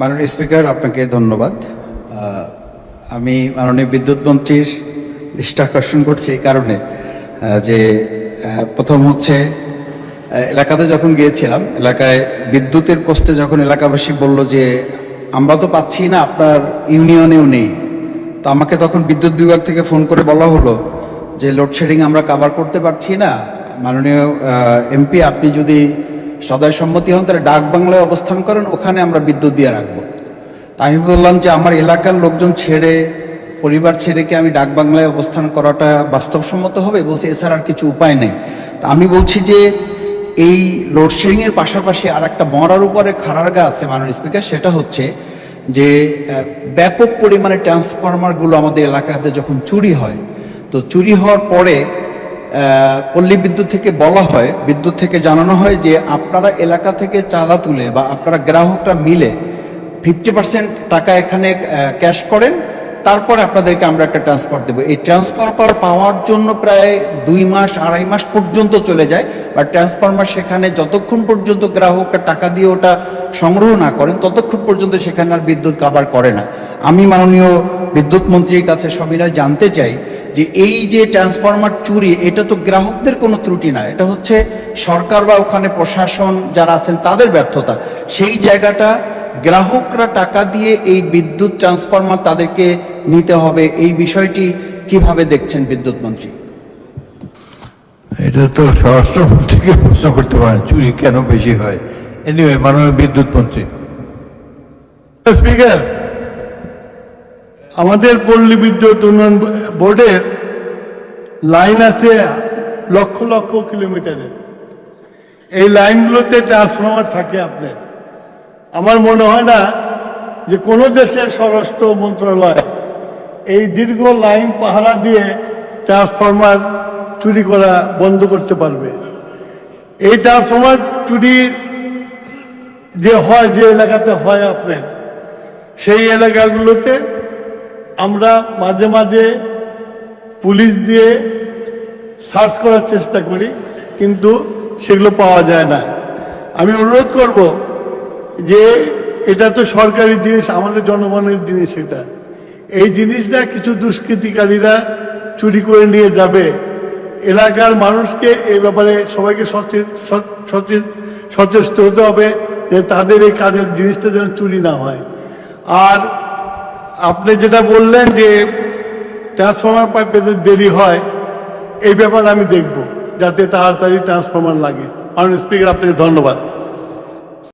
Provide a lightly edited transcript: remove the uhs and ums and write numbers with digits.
মাননীয় স্পিকার, আপনাকে ধন্যবাদ। আমি মাননীয় বিদ্যুৎ মন্ত্রীর দৃষ্টি আকর্ষণ করছি এই কারণে যে প্রথম হচ্ছে এলাকাতে যখন গিয়েছিলাম, এলাকায় বিদ্যুতের পোস্টে যখন এলাকাবাসী বলল যে আমরা তো পাচ্ছি না, আপনার ইউনিয়নেও নেই, তো আমাকে তখন বিদ্যুৎ বিভাগ থেকে ফোন করে বলা হলো যে লোডশেডিং আমরা কভার করতে পারছি না, মাননীয় এমপি আপনি যদি সদয় সম্মতি হন তাহলে ডাক বাংলায় অবস্থান করেন, ওখানে আমরা বিদ্যুৎ দিয়ে রাখবো। তা আমি বললাম যে আমার এলাকার লোকজন ছেড়ে, পরিবার ছেড়ে কি আমি ডাক বাংলায় অবস্থান করাটা বাস্তবসম্মত হবে? বলছে এছাড়া আর কিছু উপায় নেই। তা আমি বলছি যে এই লোডশেডিংয়ের পাশাপাশি আর একটা মরার উপরে খাড়ারগা আছে মাননীয় স্পিকার, সেটা হচ্ছে যে ব্যাপক পরিমাণে ট্রান্সফরমারগুলো আমাদের এলাকাতে যখন চুরি হয়, তো চুরি হওয়ার পরে পল্লী বিদ্যুৎ থেকে বলা হয়, বিদ্যুৎ থেকে জানানো হয় যে আপনারা এলাকা থেকে চাঁদা তুলে বা আপনারা গ্রাহকরা মিলে 50% টাকা এখানে ক্যাশ করেন, তারপরে আপনাদেরকে আমরা একটা ট্রান্সফার দেবো। এই ট্রান্সফার পাওয়ার জন্য প্রায় 2 মাস 2.5 মাস পর্যন্ত চলে যায়, বা ট্রান্সফরমার সেখানে যতক্ষণ পর্যন্ত গ্রাহকরা টাকা দিয়ে ওটা সংগ্রহ না করেন ততক্ষণ পর্যন্ত সেখানে আর বিদ্যুৎ কাভার করে না। আমি মাননীয় বিদ্যুৎ মন্ত্রীর কাছে সবিনয় জানতে চাই যে এই যে ট্রান্সফরমার চুরি, এটা তো গ্রাহকদের কোনো ত্রুটি না, এটা হচ্ছে সরকার বা ওখানে প্রশাসন যারা আছেন তাদের ব্যর্থতা। সেই জায়গাটা গ্রাহকরা টাকা দিয়ে এই বিদ্যুৎ ট্রান্সফরমার তাদেরকে নিতে হবে, এই বিষয়টি কিভাবে দেখছেন বিদ্যুৎ মন্ত্রী? এটা তো স্বরাষ্ট্রমন্ত্রীকে প্রশ্ন করতে পারেন, চুরি কেন বেশি হয়। এনিওয়ে, মাননীয় বিদ্যুৎ মন্ত্রী। স্পিকার, আমাদের পল্লী বিদ্যুৎ উন্নয়ন বোর্ডের লাইন আছে লক্ষ লক্ষ কিলোমিটারের। এই লাইনগুলোতে ট্রান্সফরমার থাকে আপনার। আমার মনে হয় না যে কোনো দেশের স্বরাষ্ট্র মন্ত্রণালয় এই দীর্ঘ লাইন পাহারা দিয়ে ট্রান্সফরমার চুরি করা বন্ধ করতে পারবে। এই ট্রান্সফরমার চুরি যে হয়, যে এলাকাতে হয় আপনার, সেই এলাকাগুলোতে আমরা মাঝে মাঝে পুলিশ দিয়ে সার্চ করার চেষ্টা করি, কিন্তু সেগুলো পাওয়া যায় না। আমি অনুরোধ করব যে এটা তো সরকারি জিনিস, আমাদের জনগণের জিনিস, এটা এই জিনিসটা কিছু দুষ্কৃতিকারীরা চুরি করে নিয়ে যাবে। এলাকার মানুষকে এই ব্যাপারে সবাইকে সচেষ্ট হতে হবে যে তাদের এই কাজের জিনিসটা যেন চুরি না হয়। আর আপনি যেটা বললেন যে ট্রান্সফরমার পেতে দেরি হয়, এই ব্যাপারে আমি দেখব যাতে তাড়াতাড়ি ট্রান্সফরমার লাগে। মাননীয় স্পিকার, আপনাকে ধন্যবাদ।